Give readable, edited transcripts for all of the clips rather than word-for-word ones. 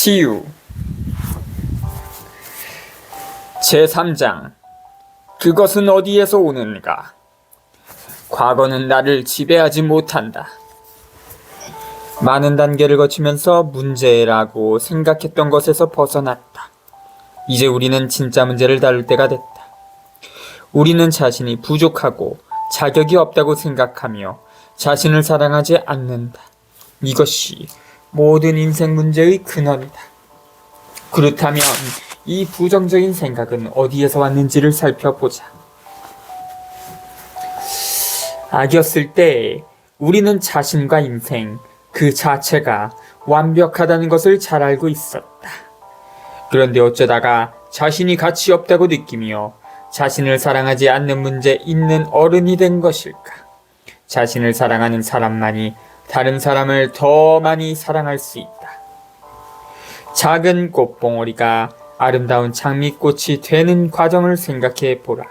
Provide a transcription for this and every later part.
치유 제3장 그것은 어디에서 오는가? 과거는 나를 지배하지 못한다. 많은 단계를 거치면서 문제라고 생각했던 것에서 벗어났다. 이제 우리는 진짜 문제를 다룰 때가 됐다. 우리는 자신이 부족하고 자격이 없다고 생각하며 자신을 사랑하지 않는다. 이것이 모든 인생 문제의 근원이다. 그렇다면 이 부정적인 생각은 어디에서 왔는지를 살펴보자. 아기였을 때 우리는 자신과 인생 그 자체가 완벽하다는 것을 잘 알고 있었다. 그런데 어쩌다가 자신이 가치 없다고 느끼며 자신을 사랑하지 않는 문제 있는 어른이 된 것일까? 자신을 사랑하는 사람만이 다른 사람을 더 많이 사랑할 수 있다. 작은 꽃봉오리가 아름다운 장미꽃이 되는 과정을 생각해 보라.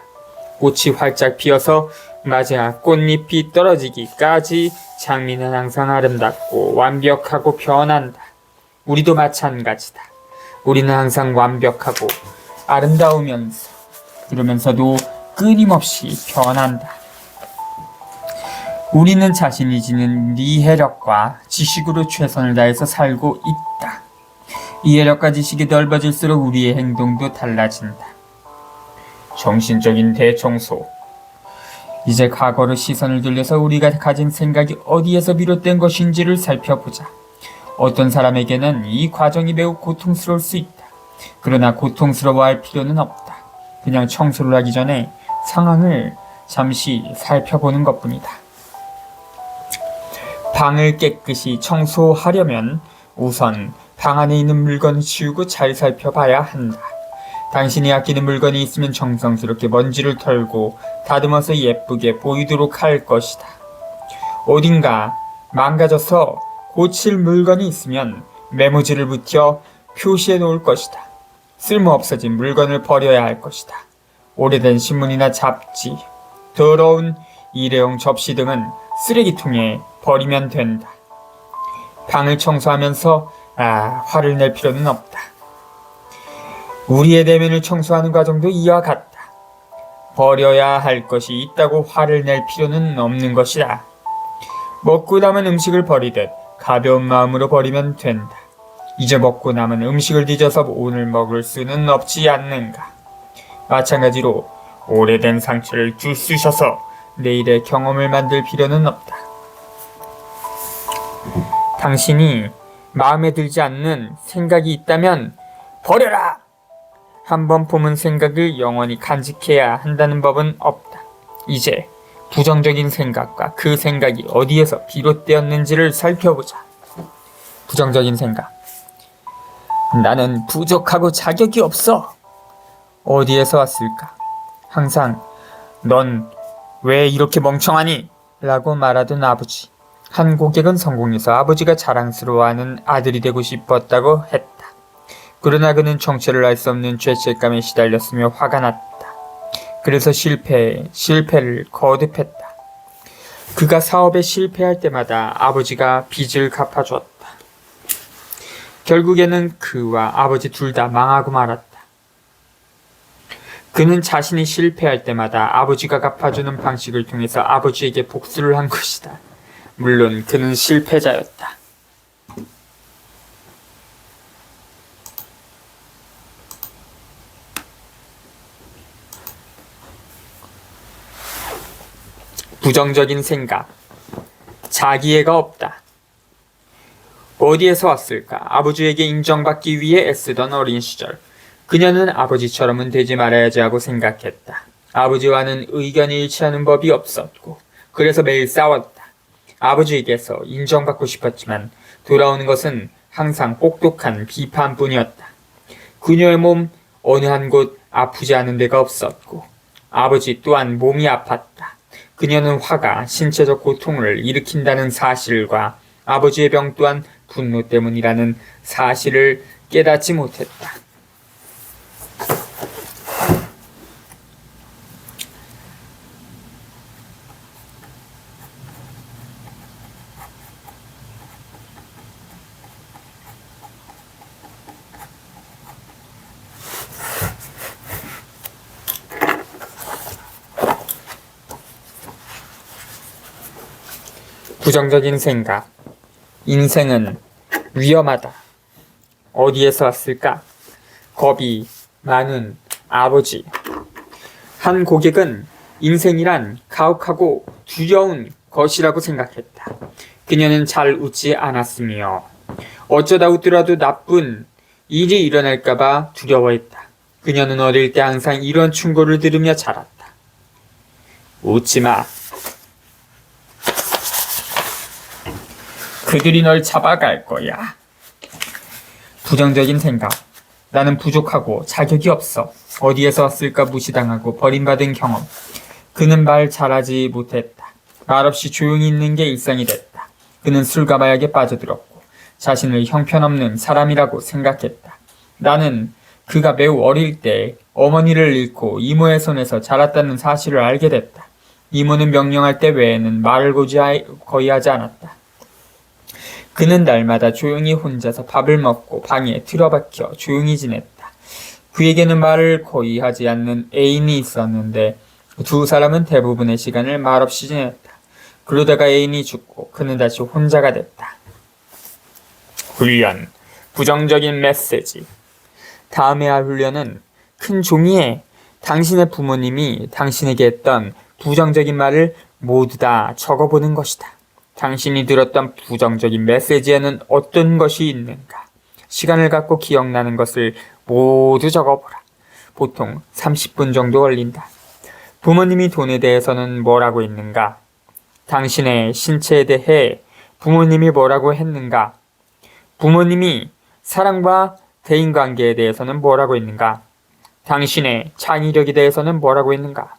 꽃이 활짝 피어서 마지막 꽃잎이 떨어지기까지 장미는 항상 아름답고 완벽하고 변한다. 우리도 마찬가지다. 우리는 항상 완벽하고 아름다우면서 그러면서도 끊임없이 변한다. 우리는 자신이 지닌 이해력과 지식으로 최선을 다해서 살고 있다. 이해력과 지식이 넓어질수록 우리의 행동도 달라진다. 정신적인 대청소. 이제 과거로 시선을 돌려서 우리가 가진 생각이 어디에서 비롯된 것인지를 살펴보자. 어떤 사람에게는 이 과정이 매우 고통스러울 수 있다. 그러나 고통스러워할 필요는 없다. 그냥 청소를 하기 전에 상황을 잠시 살펴보는 것뿐이다. 방을 깨끗이 청소하려면 우선 방 안에 있는 물건을 치우고 잘 살펴봐야 한다. 당신이 아끼는 물건이 있으면 정성스럽게 먼지를 털고 다듬어서 예쁘게 보이도록 할 것이다. 어딘가 망가져서 고칠 물건이 있으면 메모지를 붙여 표시해 놓을 것이다. 쓸모없어진 물건을 버려야 할 것이다. 오래된 신문이나 잡지, 더러운 일회용 접시 등은 쓰레기통에 버리면 된다. 방을 청소하면서 화를 낼 필요는 없다. 우리의 내면을 청소하는 과정도 이와 같다. 버려야 할 것이 있다고 화를 낼 필요는 없는 것이다. 먹고 남은 음식을 버리듯 가벼운 마음으로 버리면 된다. 이제 먹고 남은 음식을 뒤져서 오늘 먹을 수는 없지 않는가. 마찬가지로 오래된 상처를 쑤셔서 내일의 경험을 만들 필요는 없다. 당신이 마음에 들지 않는 생각이 있다면 버려라! 한번 품은 생각을 영원히 간직해야 한다는 법은 없다. 이제 부정적인 생각과 그 생각이 어디에서 비롯되었는지를 살펴보자. 부정적인 생각. 나는 부족하고 자격이 없어. 어디에서 왔을까? 항상 넌 왜 이렇게 멍청하니? 라고 말하던 아버지. 한 고객은 성공해서 아버지가 자랑스러워하는 아들이 되고 싶었다고 했다. 그러나 그는 정체를 알 수 없는 죄책감에 시달렸으며 화가 났다. 그래서 실패를 거듭했다. 그가 사업에 실패할 때마다 아버지가 빚을 갚아줬다. 결국에는 그와 아버지 둘 다 망하고 말았다. 그는 자신이 실패할 때마다 아버지가 갚아주는 방식을 통해서 아버지에게 복수를 한 것이다. 물론 그는 실패자였다. 부정적인 생각. 자기애가 없다. 어디에서 왔을까? 아버지에게 인정받기 위해 애쓰던 어린 시절. 그녀는 아버지처럼은 되지 말아야지 하고 생각했다. 아버지와는 의견이 일치하는 법이 없었고 그래서 매일 싸웠다. 아버지에게서 인정받고 싶었지만 돌아오는 것은 항상 혹독한 비판뿐이었다. 그녀의 몸 어느 한 곳 아프지 않은 데가 없었고 아버지 또한 몸이 아팠다. 그녀는 화가 신체적 고통을 일으킨다는 사실과 아버지의 병 또한 분노 때문이라는 사실을 깨닫지 못했다. 부정적인 생각. 인생은 위험하다. 어디에서 왔을까? 겁이 많은 아버지. 한 고객은 인생이란 가혹하고 두려운 것이라고 생각했다. 그녀는 잘 웃지 않았으며 어쩌다 웃더라도 나쁜 일이 일어날까봐 두려워했다. 그녀는 어릴 때 항상 이런 충고를 들으며 자랐다. 웃지 마. 그들이 널 잡아갈 거야. 부정적인 생각. 나는 부족하고 자격이 없어. 어디에서 왔을까 무시당하고 버림받은 경험. 그는 말 잘하지 못했다. 말없이 조용히 있는 게 일상이 됐다. 그는 술과 마약에 빠져들었고 자신을 형편없는 사람이라고 생각했다. 나는 그가 매우 어릴 때 어머니를 잃고 이모의 손에서 자랐다는 사실을 알게 됐다. 이모는 명령할 때 외에는 말을 거의 하지 않았다. 그는 날마다 조용히 혼자서 밥을 먹고 방에 틀어박혀 조용히 지냈다. 그에게는 말을 거의 하지 않는 애인이 있었는데 두 사람은 대부분의 시간을 말없이 지냈다. 그러다가 애인이 죽고 그는 다시 혼자가 됐다. 훈련. 부정적인 메시지. 다음에 할 훈련은 큰 종이에 당신의 부모님이 당신에게 했던 부정적인 말을 모두 다 적어보는 것이다. 당신이 들었던 부정적인 메시지에는 어떤 것이 있는가? 시간을 갖고 기억나는 것을 모두 적어보라. 보통 30분 정도 걸린다. 부모님이 돈에 대해서는 뭐라고 했는가? 당신의 신체에 대해 부모님이 뭐라고 했는가? 부모님이 사랑과 대인관계에 대해서는 뭐라고 했는가? 당신의 창의력에 대해서는 뭐라고 했는가?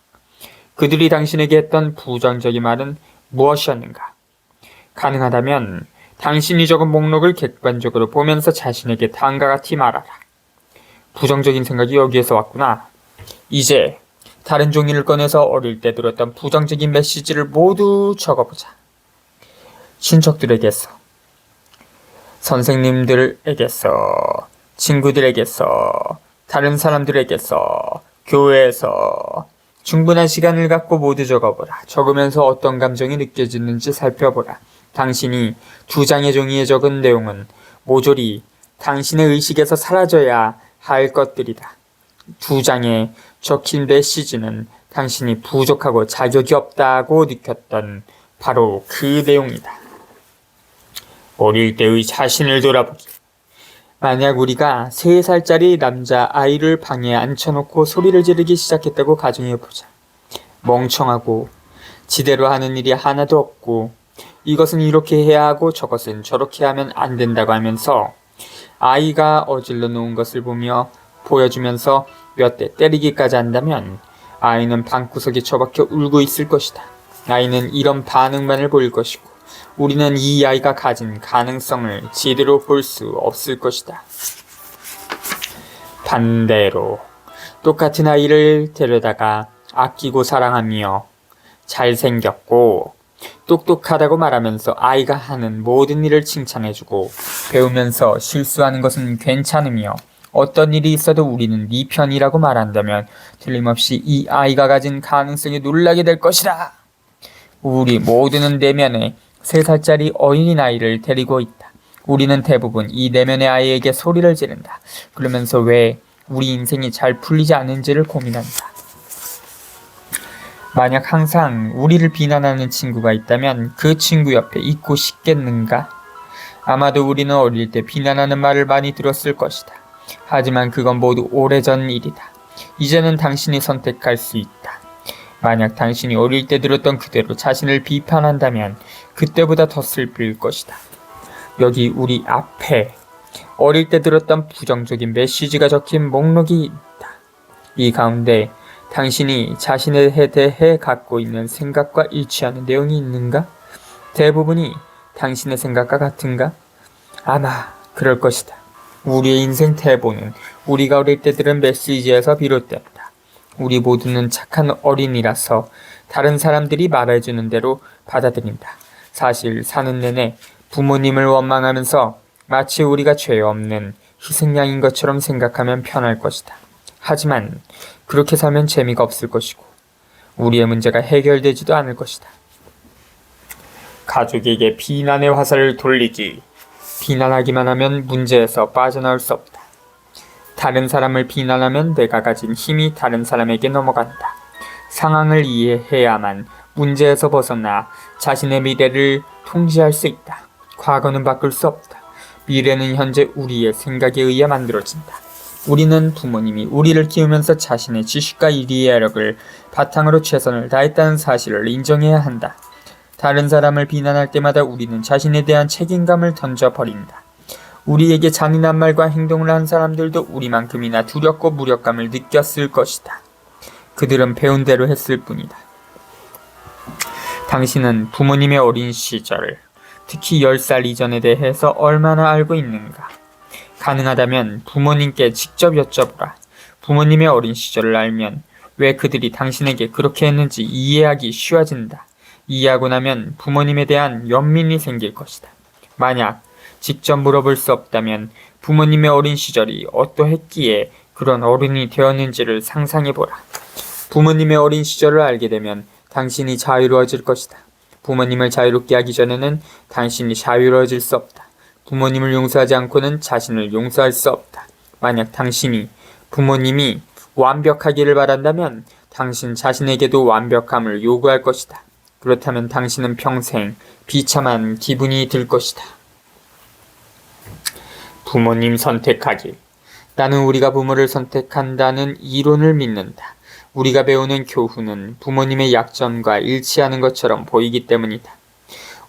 그들이 당신에게 했던 부정적인 말은 무엇이었는가? 가능하다면 당신이 적은 목록을 객관적으로 보면서 자신에게 다음과 같이 말하라. 부정적인 생각이 여기에서 왔구나. 이제 다른 종이를 꺼내서 어릴 때 들었던 부정적인 메시지를 모두 적어보자. 친척들에게서, 선생님들에게서, 친구들에게서, 다른 사람들에게서, 교회에서 충분한 시간을 갖고 모두 적어보라. 적으면서 어떤 감정이 느껴지는지 살펴보라. 당신이 2장의 종이에 적은 내용은 모조리 당신의 의식에서 사라져야 할 것들이다. 2장에 적힌 메시지는 당신이 부족하고 자격이 없다고 느꼈던 바로 그 내용이다. 어릴 때의 자신을 돌아보기. 만약 우리가 3살짜리 남자아이를 방에 앉혀놓고 소리를 지르기 시작했다고 가정해보자. 멍청하고 지대로 하는 일이 하나도 없고 이것은 이렇게 해야 하고 저것은 저렇게 하면 안 된다고 하면서 아이가 어질러 놓은 것을 보며 보여주면서 몇 대 때리기까지 한다면 아이는 방구석에 처박혀 울고 있을 것이다. 아이는 이런 반응만을 보일 것이고 우리는 이 아이가 가진 가능성을 제대로 볼 수 없을 것이다. 반대로 똑같은 아이를 데려다가 아끼고 사랑하며 잘생겼고 똑똑하다고 말하면서 아이가 하는 모든 일을 칭찬해주고 배우면서 실수하는 것은 괜찮으며 어떤 일이 있어도 우리는 네 편이라고 말한다면 틀림없이 이 아이가 가진 가능성에 놀라게 될 것이다. 우리 모두는 내면에 3살짜리 어린아이를 데리고 있다. 우리는 대부분 이 내면의 아이에게 소리를 지른다. 그러면서 왜 우리 인생이 잘 풀리지 않는지를 고민한다. 만약 항상 우리를 비난하는 친구가 있다면 그 친구 옆에 있고 싶겠는가? 아마도 우리는 어릴 때 비난하는 말을 많이 들었을 것이다. 하지만 그건 모두 오래전 일이다. 이제는 당신이 선택할 수 있다. 만약 당신이 어릴 때 들었던 그대로 자신을 비판한다면 그때보다 더 슬플 것이다. 여기 우리 앞에 어릴 때 들었던 부정적인 메시지가 적힌 목록이 있다. 이 가운데 당신이 자신에 대해 갖고 있는 생각과 일치하는 내용이 있는가? 대부분이 당신의 생각과 같은가? 아마 그럴 것이다. 우리의 인생 태보는 우리가 어릴 때 들은 메시지에서 비롯됐다. 우리 모두는 착한 어린이라서 다른 사람들이 말해주는 대로 받아들인다. 사실 사는 내내 부모님을 원망하면서 마치 우리가 죄 없는 희생양인 것처럼 생각하면 편할 것이다. 하지만 그렇게 살면 재미가 없을 것이고 우리의 문제가 해결되지도 않을 것이다. 가족에게 비난의 화살을 돌리지. 비난하기만 하면 문제에서 빠져나올 수 없다. 다른 사람을 비난하면 내가 가진 힘이 다른 사람에게 넘어간다. 상황을 이해해야만 문제에서 벗어나 자신의 미래를 통제할 수 있다. 과거는 바꿀 수 없다. 미래는 현재 우리의 생각에 의해 만들어진다. 우리는 부모님이 우리를 키우면서 자신의 지식과 이해력을 바탕으로 최선을 다했다는 사실을 인정해야 한다. 다른 사람을 비난할 때마다 우리는 자신에 대한 책임감을 던져버린다. 우리에게 잔인한 말과 행동을 한 사람들도 우리만큼이나 두렵고 무력감을 느꼈을 것이다. 그들은 배운 대로 했을 뿐이다. 당신은 부모님의 어린 시절, 특히 10살 이전에 대해서 얼마나 알고 있는가? 가능하다면 부모님께 직접 여쭤보라. 부모님의 어린 시절을 알면 왜 그들이 당신에게 그렇게 했는지 이해하기 쉬워진다. 이해하고 나면 부모님에 대한 연민이 생길 것이다. 만약 직접 물어볼 수 없다면 부모님의 어린 시절이 어떠했기에 그런 어른이 되었는지를 상상해보라. 부모님의 어린 시절을 알게 되면 당신이 자유로워질 것이다. 부모님을 자유롭게 하기 전에는 당신이 자유로워질 수 없다. 부모님을 용서하지 않고는 자신을 용서할 수 없다. 만약 당신이 부모님이 완벽하기를 바란다면 당신 자신에게도 완벽함을 요구할 것이다. 그렇다면 당신은 평생 비참한 기분이 들 것이다. 부모님 선택하기. 나는 우리가 부모를 선택한다는 이론을 믿는다. 우리가 배우는 교훈은 부모님의 약점과 일치하는 것처럼 보이기 때문이다.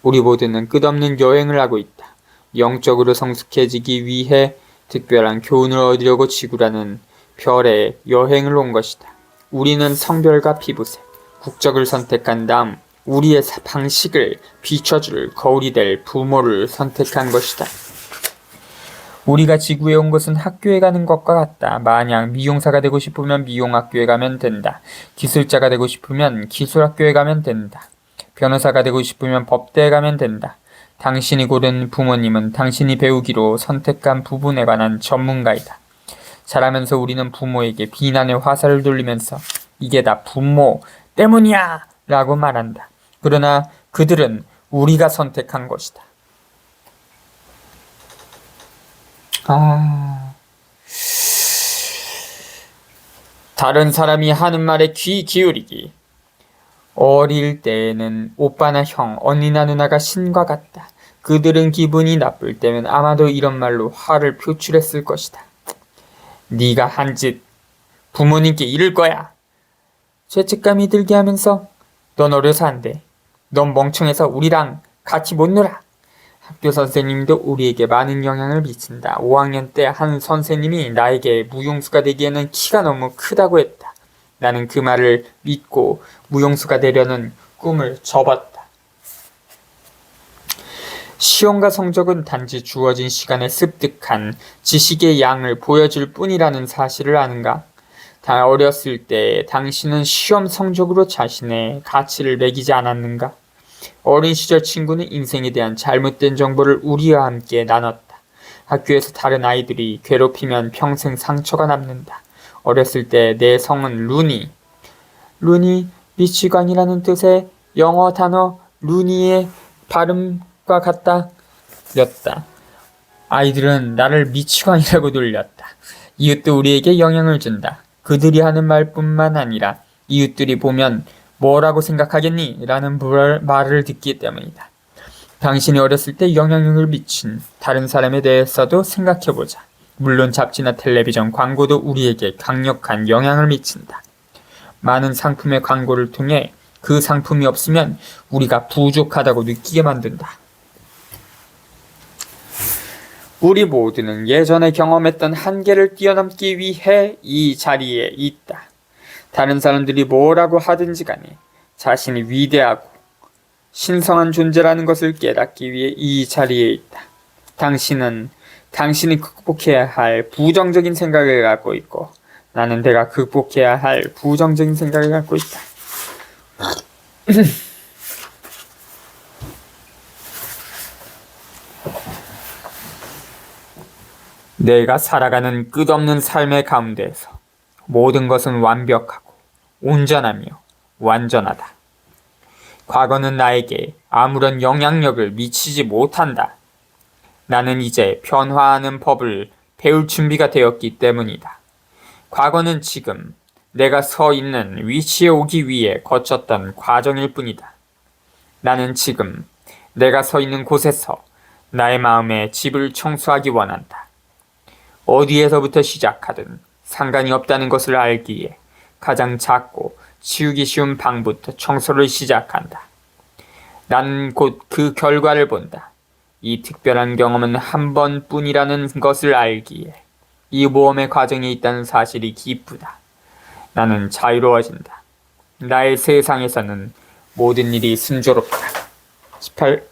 우리 모두는 끝없는 여행을 하고 있다. 영적으로 성숙해지기 위해 특별한 교훈을 얻으려고 지구라는 별에 여행을 온 것이다. 우리는 성별과 피부색, 국적을 선택한 다음 우리의 방식을 비춰줄 거울이 될 부모를 선택한 것이다. 우리가 지구에 온 것은 학교에 가는 것과 같다. 만약 미용사가 되고 싶으면 미용학교에 가면 된다. 기술자가 되고 싶으면 기술학교에 가면 된다. 변호사가 되고 싶으면 법대에 가면 된다. 당신이 고른 부모님은 당신이 배우기로 선택한 부분에 관한 전문가이다. 자라면서 우리는 부모에게 비난의 화살을 돌리면서 이게 다 부모 때문이야! 라고 말한다. 그러나 그들은 우리가 선택한 것이다. 다른 사람이 하는 말에 귀 기울이기. 어릴 때에는 오빠나 형, 언니나 누나가 신과 같다. 그들은 기분이 나쁠 때면 아마도 이런 말로 화를 표출했을 것이다. 네가 한 짓 부모님께 이를 거야. 죄책감이 들게 하면서 넌 어려서 안 돼. 넌 멍청해서 우리랑 같이 못 놀아. 학교 선생님도 우리에게 많은 영향을 미친다. 5학년 때 한 선생님이 나에게 무용수가 되기에는 키가 너무 크다고 했다. 나는 그 말을 믿고 무용수가 되려는 꿈을 접었다. 시험과 성적은 단지 주어진 시간에 습득한 지식의 양을 보여줄 뿐이라는 사실을 아는가? 다 어렸을 때 당신은 시험 성적으로 자신의 가치를 매기지 않았는가? 어린 시절 친구는 인생에 대한 잘못된 정보를 우리와 함께 나눴다. 학교에서 다른 아이들이 괴롭히면 평생 상처가 남는다. 어렸을 때 내 성은 루니. 루니, 미치광이라는 뜻의 영어 단어 루니의 발음과 같다. 였다. 아이들은 나를 미치광이라고 놀렸다. 이웃도 우리에게 영향을 준다. 그들이 하는 말뿐만 아니라 이웃들이 보면 뭐라고 생각하겠니? 라는 말을 듣기 때문이다. 당신이 어렸을 때 영향력을 미친 다른 사람에 대해서도 생각해보자. 물론 잡지나 텔레비전 광고도 우리에게 강력한 영향을 미친다. 많은 상품의 광고를 통해 그 상품이 없으면 우리가 부족하다고 느끼게 만든다. 우리 모두는 예전에 경험했던 한계를 뛰어넘기 위해 이 자리에 있다. 다른 사람들이 뭐라고 하든지 간에 자신이 위대하고 신성한 존재라는 것을 깨닫기 위해 이 자리에 있다. 당신은 당신이 극복해야 할 부정적인 생각을 갖고 있고 나는 내가 극복해야 할 부정적인 생각을 갖고 있다. 내가 살아가는 끝없는 삶의 가운데에서 모든 것은 완벽하고 온전하며 완전하다. 과거는 나에게 아무런 영향력을 미치지 못한다. 나는 이제 변화하는 법을 배울 준비가 되었기 때문이다. 과거는 지금 내가 서 있는 위치에 오기 위해 거쳤던 과정일 뿐이다. 나는 지금 내가 서 있는 곳에서 나의 마음에 집을 청소하기 원한다. 어디에서부터 시작하든 상관이 없다는 것을 알기에 가장 작고 치우기 쉬운 방부터 청소를 시작한다. 나는 곧 그 결과를 본다. 이 특별한 경험은 한 번뿐이라는 것을 알기에 이 모험의 과정에 있다는 사실이 기쁘다. 나는 자유로워진다. 나의 세상에서는 모든 일이 순조롭다. 18.